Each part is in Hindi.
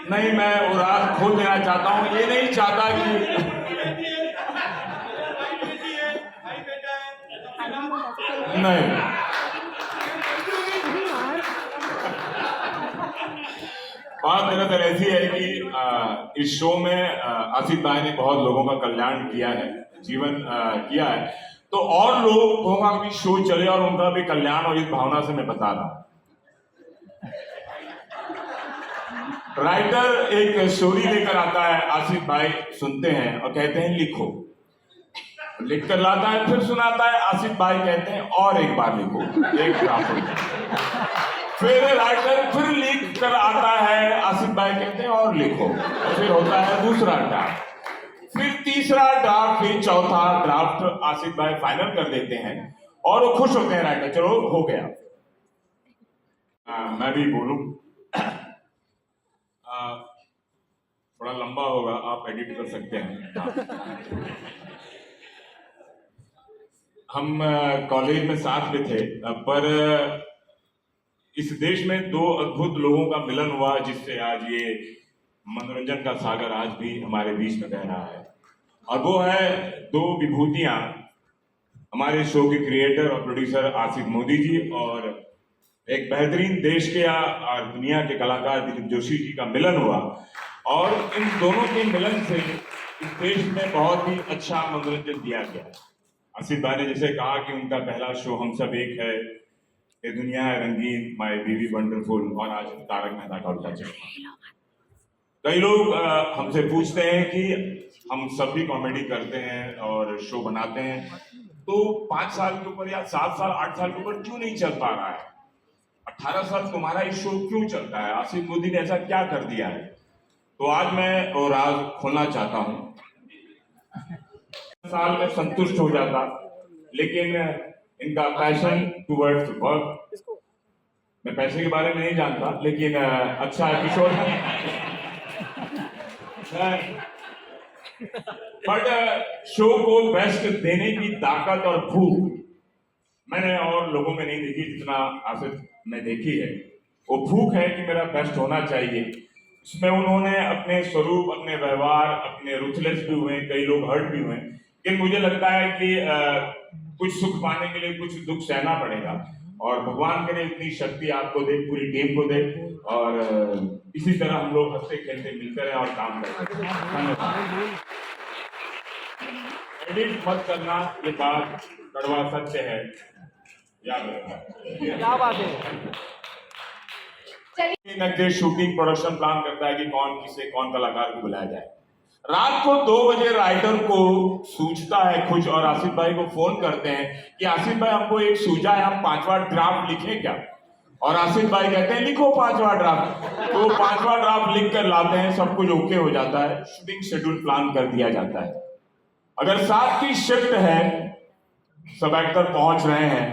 नहीं, मैं उराद खोल देना चाहता हूँ, ये नहीं चाहता कि नहीं। बात दरअसल ऐसी है कि इस शो में आसिफ भाई ने बहुत लोगों का कल्याण किया है, जीवन किया है, तो और लोगों का भी शो चले और उनका भी कल्याण और इस भावना से मैं बता रहा हूं। राइटर एक स्टोरी लेकर आता है, आसिफ भाई सुनते हैं और कहते हैं लिखो, लिख कर लाता है, फिर सुनाता है, आसिफ भाई कहते हैं और एक बार लिखो, एक ड्राफ्ट। फिर राइटर फिर लिख कर आता है, आसिफ भाई कहते हैं और लिखो, फिर होता है दूसरा ड्राफ्ट, फिर तीसरा ड्राफ्ट, फिर चौथा ड्राफ्ट आसिफ भाई फाइनल कर देते हैं और वो खुश होते हैं राइटर, चलो हो गया। मैं भी बोलूं, थोड़ा लंबा होगा, आप एडिट कर सकते हैं। हम कॉलेज में साथ में थे, पर इस देश में दो अद्भुत लोगों का मिलन हुआ जिससे आज ये मनोरंजन का सागर आज भी हमारे बीच में बह रहा है, और वो है दो विभूतियां, हमारे शो के क्रिएटर और प्रोड्यूसर आसिफ मोदी जी और एक बेहतरीन देश के और दुनिया के कलाकार दिलीप जोशी जी का मिलन हुआ, और इन दोनों के मिलन से इस देश में बहुत ही अच्छा मनोरंजन दिया गया। आसिफ भाई ने जैसे कहा कि उनका पहला शो हम सब एक है, ये दुनिया है रंगीन, माय बेबी वंडरफुल, और आज तारक मेहता का उल्टा चश्मा। कई लोग हमसे पूछते हैं कि हम सब भी कॉमेडी करते हैं और शो बनाते हैं, तो 5 साल के ऊपर या 7 साल 8 साल के ऊपर क्यों नहीं चल पा रहा है? 18 साल तुम्हारा ये शो क्यों चलता है? आसिफ मोदी ने ऐसा क्या कर दिया है? तो आज मैं वो राज खोलना चाहता हूं। साल में संतुष्ट हो जाता, लेकिन इनका पैशन टुवर्ड्स वर्क, मैं पैसे के बारे में नहीं जानता, लेकिन अच्छा एपिसोड है। बट शो को बेस्ट देने की ताकत और भूख मैंने और लोगों में नहीं देखी जितना आसिफ में देखी है। वो भूख है कि मेरा बेस्ट होना चाहिए। इसमें उन्होंने अपने स्वरूप, अपने व्यवहार, अपने रुथलेस भी हुए, कई लोग हर्ट भी हुए, लेकिन मुझे लगता है कि कुछ सुख पाने के लिए कुछ दुख सहना पड़ेगा, और भगवान करे इतनी शक्ति आपको दे, पूरी टीम को दे, और इसी तरह हम लोग हंसते खेलते मिलते रहे और काम करते हैं। एडिट मत करना, ये बात कड़वा सत्य है, याद रखना। क्या बात है। चलिए, शूटिंग प्रोडक्शन प्लान करता है कि कौन कलाकार को बुलाया जाए। रात को 2 बजे राइटर को सूझता है कुछ, और आसिफ भाई को फोन करते हैं कि आसिफ भाई हमको एक सूझा है, हम 5वां ड्राफ्ट लिखें क्या? और आसिफ भाई कहते हैं लिखो 5वां ड्राफ्ट। तो 5वां ड्राफ्ट लिख कर लाते हैं, सब कुछ ओके हो जाता है, शूटिंग शेड्यूल प्लान कर दिया जाता है। अगर 7 की शिफ्ट है, सब एक्टर पहुंच रहे हैं,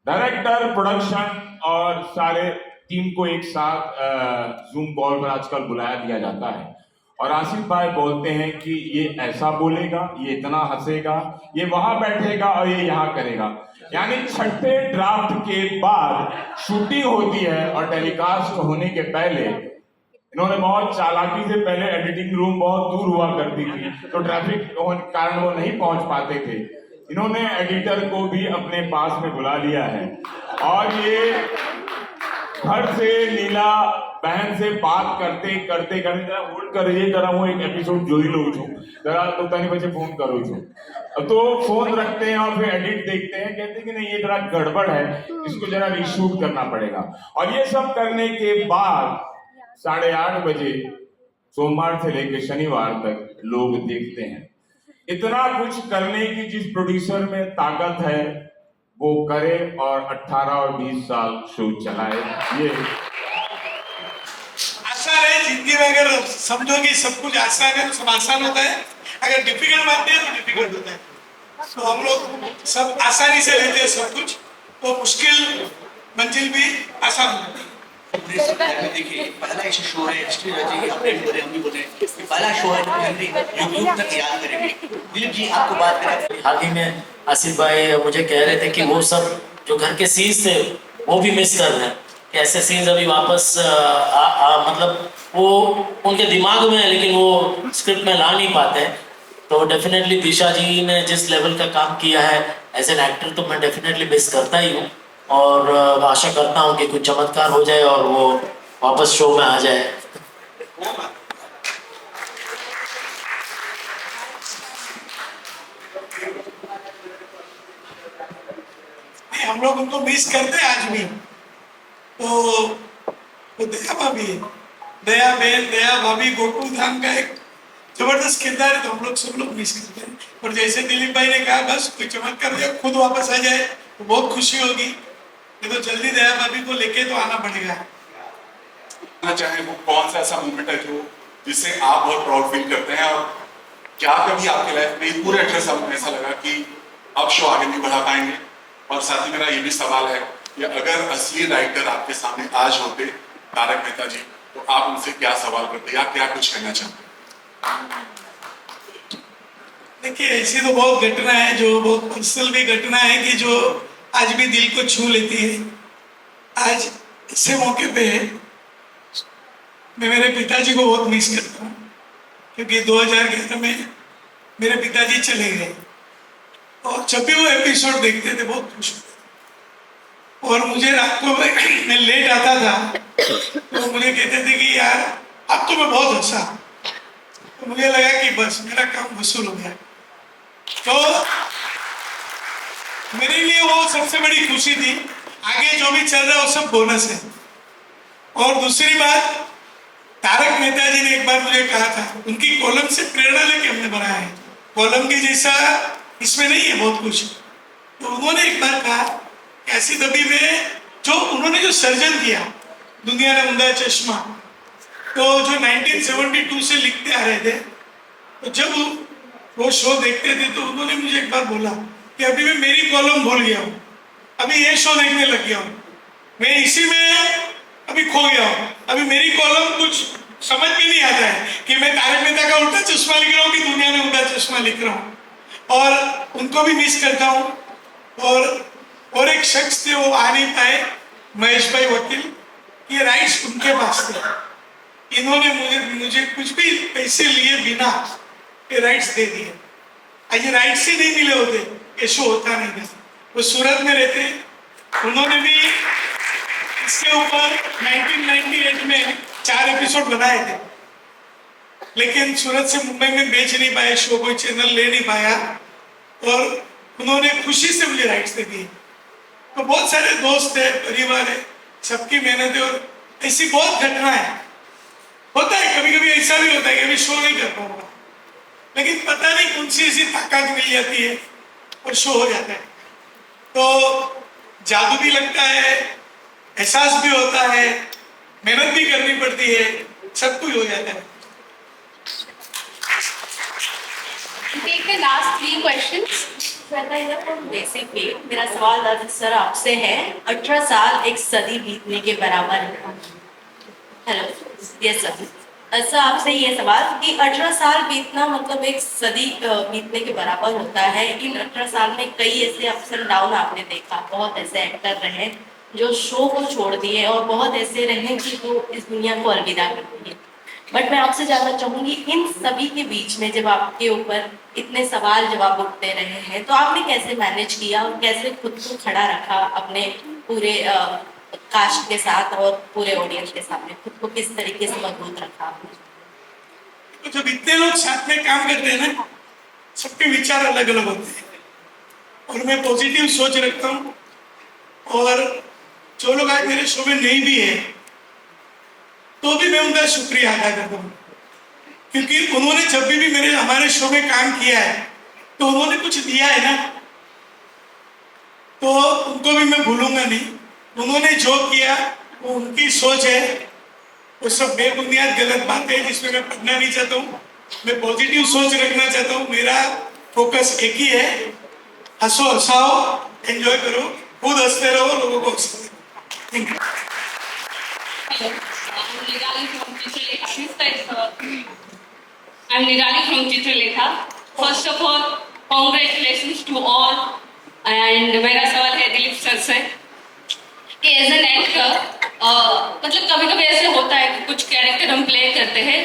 डायरेक्टर, प्रोडक्शन और सारे टीम को एक साथ जूम कॉल पर आजकल बुलाया दिया जाता है, और आसिफ भाई बोलते हैं कि ये ऐसा बोलेगा, ये इतना हंसेगा, ये वहां बैठेगा और ये यहाँ करेगा। यानी 6ठे ड्राफ्ट के बाद शूटिंग होती है, और टेलीकास्ट होने के पहले इन्होंने बहुत चालाकी से, पहले एडिटिंग रूम बहुत दूर हुआ करती थी, तो ट्रैफिक के कारण वो नहीं पहुंच पाते थे, इन्होंने एडिटर को भी अपने पास में बुला लिया है, और ये घर से लीला बहन से बात करते करते करते जरा होल्ड करिए, जरा वो एक एपिसोड જોઈ લઉં છું, जरा तो तनी बच्चे फोन करो छू। तो फोन रखते हैं और फिर एडिट देखते हैं, कहते हैं कि नहीं ये जरा गड़बड़ है, इसको जरा रीशूट करना पड़ेगा। और ये सब करने के बाद 8:30 बजे सोमवार से लेकर शनिवार तक लोग देखते हैं। इतना कुछ करने की जिस प्रोड्यूसर में ताकत है वो करे, और 18 और 20 साल शो चलाए। ये आसान है जिंदगी में, अगर समझो कि सब कुछ आसान है तो सब आसान होता है, अगर डिफिकल्ट मानते हैं तो डिफिकल्ट होता है। तो हम लोग सब आसानी से लेते हैं सब कुछ, तो मुश्किल मंजिल भी आसान होता है। देखिए पहला ऐसा शो है, हिस्ट्री रह जाएगी, अपने भी बोले, हम भी बोले पहला शो है, तो यूट्यूब तक याद करेंगे। दिलीप जी आपको बात करें, हाल ही में आसिफ भाई मुझे कह रहे थे कि वो सब जो घर के सीन्स थे वो भी मिस कर रहे हैं, कि ऐसे सीन्स अभी वापस मतलब वो उनके दिमाग में है लेकिन वो स्क्रिप्ट में ला नहीं पाते हैं। तो डेफिनेटली दिशा जी ने जिस लेवल का काम किया है एज एन एक्टर तो मैं डेफिनेटली मिस करता ही हूँ, और आशा करता हूँ कि कुछ चमत्कार हो जाए और वो वापस शो में आ जाए। हम लोग उनको मिस करते हैं आज भी। तो दया भाभी, दया बहन, दया भाभी गोकुल धाम का एक जबरदस्त किरदार है, तो हम लोग सब लोग मिस करते हैं। और जैसे दिलीप भाई ने कहा, बस कोई चमत्कार हो जाए, खुद वापस आ जाए तो बहुत खुशी होगी। ये तो जल्दी दया भाभी को लेके तो आना पड़ेगा। ना चाहे वो कौन सा ऐसा मोमेंट है जो जिससे आप बहुत प्राउड फील करते हैं, और क्या कभी आपके लाइफ में पूरे 18 साल में ऐसा लगा कि अब शो आगे नहीं बढ़ा पाएंगे? और साथ ही मेरा ये भी सवाल है कि अगर असली राइटर आपके सामने आज होते तारक मेहता जी, तो आप उनसे क्या सवाल करते या क्या कुछ कहना चाहते? देखिए, ऐसी तो बहुत घटना है जो बहुत पर्सनल भी घटना है कि जो आज भी दिल को छू लेती है। आज इसे मौके पे मैं मेरे पिताजी को बहुत मिस करता हूँ, क्योंकि 2011 में मेरे पिताजी चले गए, और जब भी वो एपिसोड देखते थे बहुत खुश होते थे। और मुझे रात को मैं लेट आता था तो मुझे कहते थे कि यार अब तो मैं बहुत हंसा। तो मुझे लगा कि बस मेरा काम वसूल हो गया। तो मेरे लिए वो सबसे बड़ी खुशी थी। आगे जो भी चल रहा है वो सब बोनस है। और दूसरी बात, तारक मेहता जी ने एक बार मुझे कहा था, उनकी कॉलम से प्रेरणा लेके हमने बनाया है, कॉलम के जैसा इसमें नहीं है बहुत कुछ। तो उन्होंने एक बार कहा, ऐसी दबी में जो उन्होंने जो सर्जन किया, दुनिया ने उम्दा चश्मा, तो जो 1972 से लिखते आ रहे थे, तो जब वो शो देखते थे तो उन्होंने मुझे एक बार बोला कि अभी मैं मेरी कॉलम भूल गया हूँ, अभी ये शो देखने लग गया हूँ, मैं इसी में अभी खो गया हूँ, अभी मेरी कॉलम कुछ समझ में नहीं आता है कि मैं तारक मेहता का उल्टा चश्मा लिख रहा हूँ कि दुनिया ने उल्टा चश्मा लिख रहा हूँ। और उनको भी मिस करता हूँ। और एक शख्स थे, वो आ नहीं पाए, महेश भाई वकील, ये राइट्स उनके पास थे। इन्होंने मुझे कुछ भी पैसे लिए बिना ये राइट्स दे दिए। ये राइट्स ही नहीं मिले होते ये शो होता नहीं था। वो सूरत में रहते, उन्होंने भी इसके ऊपर 1998 में 4 एपिसोड बनाए थे, लेकिन सूरत से मुंबई में बेच नहीं पाए शो, कोई चैनल ले नहीं पाया, और उन्होंने खुशी से मुझे राइट्स दे दिए। तो बहुत सारे दोस्त है, परिवार है, सबकी मेहनत है, और ऐसी बहुत घटना है। होता है कभी कभी ऐसा भी होता है कि अभी शो नहीं कर पाऊंगा, लेकिन पता नहीं कौन सी ऐसी ताकत मिल जाती है और शो हो जाता है। तो जादू भी लगता है, एहसास भी होता है, मेहनत भी करनी पड़ती है, सब कुछ हो जाता है। Take the last 3 questions. Basically मेरा सवाल दादा सर आपसे है, 18 साल एक सदी बीतने के बराबर है। Hello, yes sir. सर आपसे ये सवाल कि 18 साल बीतना मतलब एक सदी बीतने के बराबर होता है। इन 18 साल में कई ऐसे अप्स एंड डाउन आपने देखा, बहुत ऐसे एक्टर रहे जो शो को छोड़ दिए, और बहुत ऐसे रहे कि जो इस दुनिया को अलविदा कर दिए। बट मैं आपसे जानना चाहूँगी, इन सभी के बीच में जब आपके ऊपर इतने सवाल जवाब उठते रहे हैं, तो आपने कैसे मैनेज किया और कैसे खुद को खड़ा रखा अपने पूरे कास्ट के साथ और पूरे ऑडियंस के सामने? खुद को किस तरीके से मजबूत रखा आपने? तो जब इतने लोग साथ में काम करते हैं ना, सबके विचार अलग अलग होते हैं, और मैं पॉजिटिव सोच रखता हूँ। और जो लोग आज मेरे शो में नहीं भी है, तो भी मैं उनका शुक्रिया अदा करता हूँ, क्योंकि उन्होंने जब भी हमारे शो में काम किया है, तो उन्होंने कुछ दिया है ना, तो उनको भी मैं भूलूंगा नहीं। उन्होंने जो किया वो उनकी सोच है, वो सब बेबुनियाद गलत बातें हैं जिसमें मैं पढ़ना नहीं चाहता हूँ। मैं पॉजिटिव सोच रखना चाहता हूँ। मेरा फोकस एक ही है, हंसो, हंसाओ, एंजॉय करो, खुद हंसते रहो, लोगों को हंसते रहो। Thank you. I'm Nirali from Chitraletha. First of all, congratulations to all. And मेरा सवाल है दिलीप सर से कि एज एन एक्टर मतलब कभी कभी ऐसे होता है कि कुछ कैरेक्टर हम प्ले करते हैं,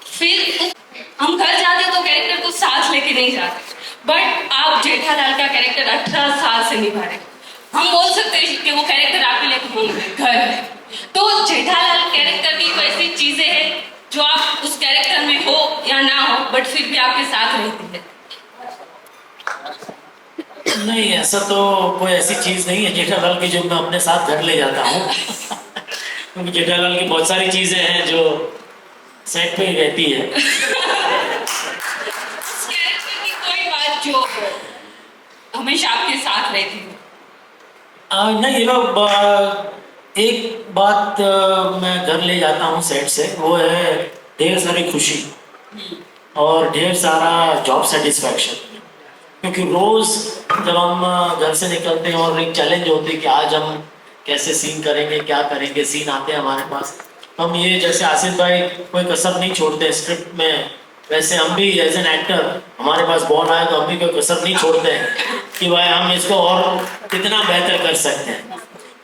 फिर हम घर जाते तो कैरेक्टर को साथ लेके नहीं जाते, बट आप जेठालाल का कैरेक्टर 18 साल से निभा रहे, हम बोल सकते हैं कि वो कैरेक्टर आपके लिए होम घर है। तो जेठालाल कैरेक्टर की कोई ऐसी चीजें हैं जो आप उस कैरेक्टर में हो या ना हो बट फिर भी आपके साथ रहती है? नहीं, ऐसा तो कोई ऐसी चीज नहीं है जेठालाल की जो मैं अपने साथ घर ले जाता हूँ। क्योंकि जेठालाल की बहुत सारी चीजें हैं जो सेट पे ही रहती है। उस कैरेक्टर की कोई बात जो हमेशा आपके साथ रहती है? नहीं, एक बात मैं घर ले जाता हूँ सेट से, वो है ढेर सारी खुशी और ढेर सारा जॉब सेटिस्फैक्शन। क्योंकि रोज जब हम घर से निकलते हैं और एक चैलेंज होती है कि आज हम कैसे सीन करेंगे, क्या करेंगे, सीन आते हैं हमारे पास, हम ये जैसे आसिफ भाई कोई कसर नहीं छोड़ते स्क्रिप्ट में, वैसे हम भी एज एन एक्टर हमारे पास बॉल आए तो हम भी कोई कसर नहीं छोड़ते हैं कि भाई हम इसको और कितना बेहतर कर सकते हैं।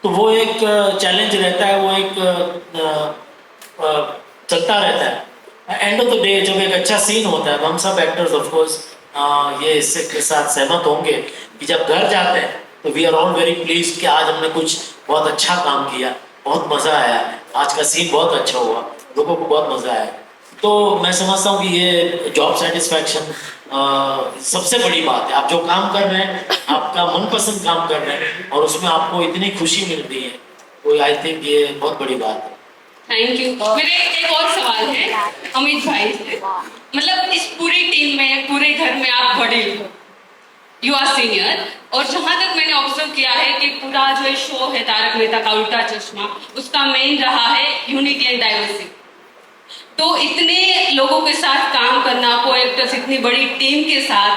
तो वो एक चैलेंज रहता है, वो एक चलता रहता है। एंड ऑफ द डे जब एक अच्छा सीन होता है तो हम सब एक्टर्स ऑफ कोर्स ये इससे के साथ सहमत होंगे कि जब घर जाते हैं तो we are all very pleased कि आज हमने कुछ बहुत अच्छा काम किया, बहुत मज़ा आया, आज का सीन बहुत अच्छा हुआ, लोगों को बहुत मज़ा आया। तो मैं समझता हूँ कि ये जॉब सेटिस्फैक्शन सबसे बड़ी बात है। आप जो काम कर रहे हैं, आपका मनपसंद काम कर रहे हैं और उसमें आपको इतनी खुशी मिल रही है, तो आई थिंक ये बहुत बड़ी बात है। Thank you. मेरे एक और सवाल है अमित भाई से, मतलब इस पूरी टीम में, पूरे घर में आप बड़े हो, यू आर सीनियर, और जहां तक मैंने ऑब्जर्व किया है कि पूरा जो शो है तारक मेहता का उल्टा चश्मा, उसका मेन रहा है यूनिटी एंड डाइवर्सिटी। तो इतने लोगों के साथ काम करना, को एक्टर्स, इतनी बड़ी टीम के साथ,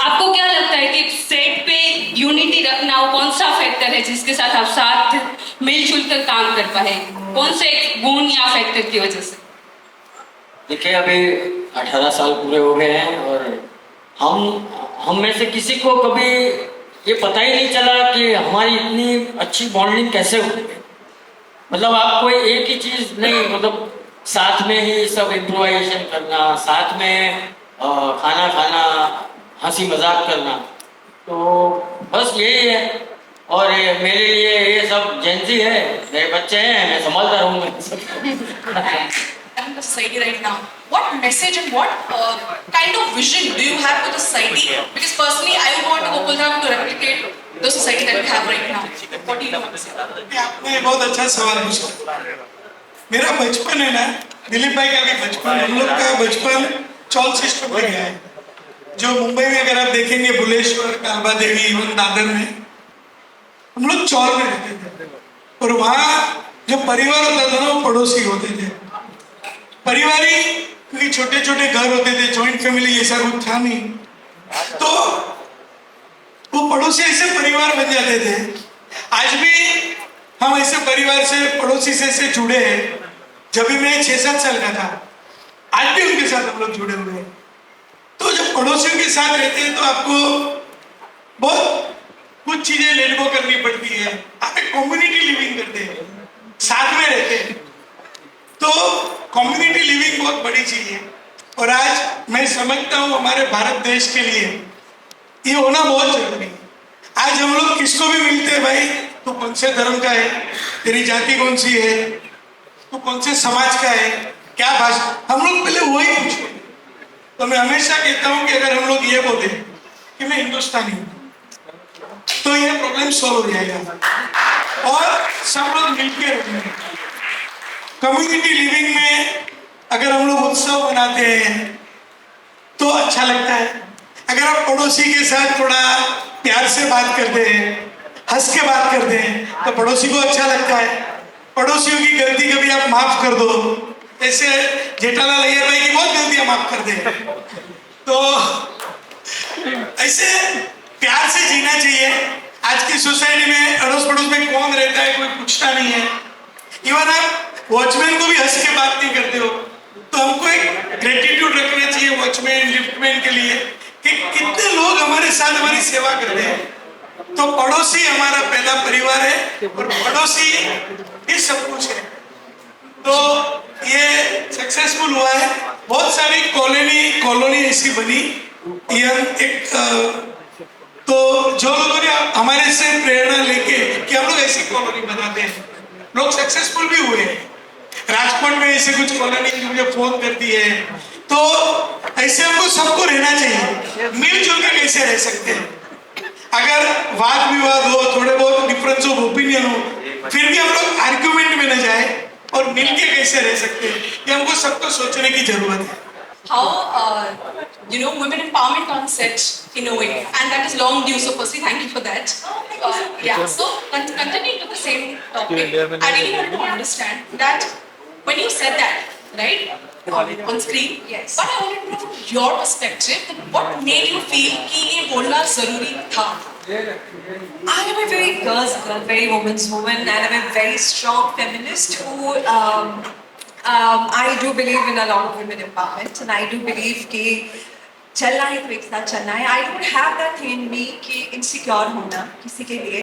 आपको क्या लगता है कि सेट पे यूनिटी रखना वो कौन सा फैक्टर है जिसके साथ आप साथ मिलजुल कर काम कर पाए? कौन से गुण या फैक्टर की वजह से? देखिए, अभी 18 साल पूरे हो गए हैं और हम में से किसी को कभी ये पता ही नहीं चला कि हमारी इतनी अच्छी बॉन्डिंग कैसे होती है। मतलब आप कोई एक ही चीज़ नहीं, मतलब साथ में ही सब इम्प्रोवाइजेशन करना, साथ में खाना खाना, हंसी मजाक करना, तो बस यही है। और मेरे लिए ये सब जेंजी है, मेरे बच्चे हैं, मैं संभालता रहूँगा। In the society right now, what message and what kind of vision do you have for the society? Because personally, I would want Gokul to replicate the society that we have right now. What do you want to say? आपने बहुत अच्छा सवाल पूछा। मेरा बचपन है ना, दिलीप भाई का भी बचपन, हम लोग का बचपन चौल सिस्टम में गया है। जो मुंबई में अगर आप देखेंगे, बुलेश्वर, कालबा देवी, इवन दादर में, हम लोग चौल में रहते थे और वहाँ जो परिवार होता था ना, वो पड़ोसी होते थे। परिवारी, क्योंकि छोटे छोटे घर होते थे, जॉइंट फैमिली ऐसा कुछ था नहीं, तो वो पड़ोसी ऐसे परिवार बन जाते थे। आज भी हम ऐसे परिवार से, पड़ोसी से जुड़े हैं। जब भी मैं 6-7 साल का था, आज भी उनके साथ हम लोग जुड़े हुए हैं। तो जब पड़ोसियों के साथ रहते हैं तो आपको बहुत कुछ चीजें लेट गो करनी पड़ती है। आप एक कम्युनिटी लिविंग करते हैं, साथ में रहते हैं, तो कम्युनिटी लिविंग बहुत बड़ी चीज है। और आज मैं समझता हूँ हमारे भारत देश के लिए ये होना बहुत जरूरी है। आज हम लोग किसको भी मिलते हैं, भाई तू कौन से धर्म का है, तेरी जाति कौन सी है, तू कौन से समाज का है, क्या भाषा, हम लोग पहले वही पूछते हैं। तो मैं हमेशा कहता हूँ कि अगर हम लोग ये बोले कि मैं हिंदुस्तानी हूँ, तो ये प्रॉब्लम सॉल्व हो जाएगा और सब लोग मिलकर रहेंगे। कम्युनिटी लिविंग में अगर हम लोग उत्सव मनाते हैं तो अच्छा लगता है। अगर आप पड़ोसी के साथ थोड़ा प्यार से बात करते हैं, हंस के बात करते हैं, तो पड़ोसी को अच्छा लगता है। पड़ोसियों की गलती कभी आप माफ कर दो, ऐसे जेठालाल अय्यर भाई की बहुत गलतियां माफ कर दे, तो ऐसे प्यार से जीना चाहिए। आज की सोसाइटी में अड़ोस पड़ोस में कौन रहता है, कोई पूछता नहीं है। इवन आप वॉचमैन को भी हंस के बात नहीं करते हो, तो हमको एक ग्रेटिट्यूड रखना चाहिए वॉचमैन, लिफ्टमैन के लिए कि कितने लोग हमारे साथ हमारी सेवा करते हैं। तो पड़ोसी हमारा पहला परिवार है और पड़ोसी ये सब कुछ है। तो ये सक्सेसफुल हुआ है। बहुत सारी कॉलोनी ऐसी बनी। ये एक तो जो लोगों ने हमारे से प्रेरणा लेके कि हम लोग ऐसी कॉलोनी बनाते हैं, लोग सक्सेसफुल भी हुए। राजकोट में ऐसे कुछ कॉलोनी मुझे फोन करती है। तो ऐसे हमको सबको रहना चाहिए, मिलजुल के कैसे रह सकते हैं। अगर वाद विवाद हो, थोड़े बहुत डिफरेंस ऑफ ओपिनियन हो, फिर भी हम लोग आर्ग्यूमेंट में न जाए और मिलके कैसे रह सकते हैं, ये हमको सबको सोचने की जरूरत है। How women empowerment concept in a way, and that is long due. So firstly, thank you for that. Yeah. So continuing to the same topic, I really wanted to understand that when you said that, right, on screen. Yes. But I wanted to know your perspective. That what made you feel कि ये बोलना जरूरी था? I am a very girl's girl, very woman's woman, and I'm a very strong feminist who I do believe in a lot of women empowerment, and I do believe कि चलना है तो एक साथ चलना है. I don't have that thing in me कि insecure होना किसी के लिए.